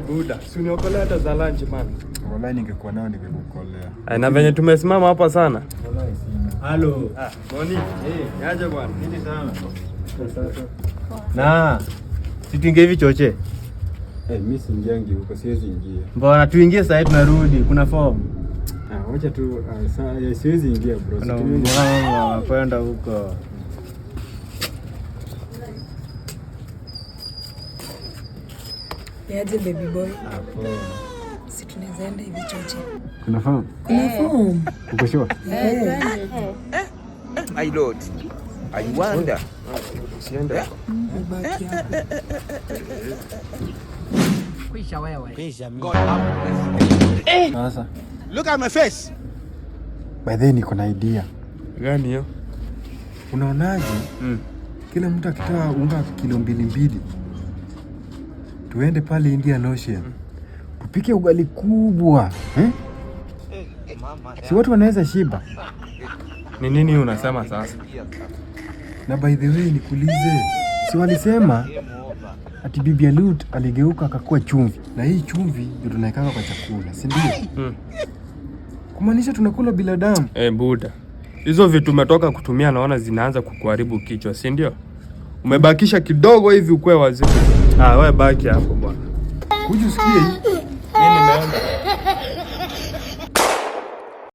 Buda, si uniokolea hata za lunch man. Wallahi ningekuwa nao ningekukolea. Na venye tumesimama hapa sana. Wallahi sina. Halo. Boni. Niaje bwana? Nini sana? Na sitinge hivi choche. Mimi siingiangi huko, siwezi ingia. Mbona tuingie sasa tunarudi, kuna form. Wacha tu siwezi ingia bro. Tunaingia kwenda huko. Niaje baby boy? Si tunaweza enda hivi choche. Kuna form? Kuna form. Uko sure? My lord, I wonder. Siende. Mbaki hapa. Kwisha wewe. Kwisha mimi. Sasa. Look at my face. By then niko na idea. Gani hiyo? Unaonaje? Kila mtu akitoa unga kilo 2 tuende pale Indian Ocean. Tupike ugali kubwa. Si watu wanaweza shiba. Ni nini unasema sasa? Na by the way nikuulize, si walisema ati Bibi Lut aligeuka akakuwa chumvi, na hii chumvi ndio tunaikanga kwa chakula, si ndio? Kumaanisha tunakula bila damu. Buda, hizo vitu umetoka kutumia naona zinaanza kukuharibu kichwa, si ndio? Umebakisha kidogo hivi ukwe wazee. Wewe baki hapo bwana. Kuja usikie hii. Mimi nimeenda.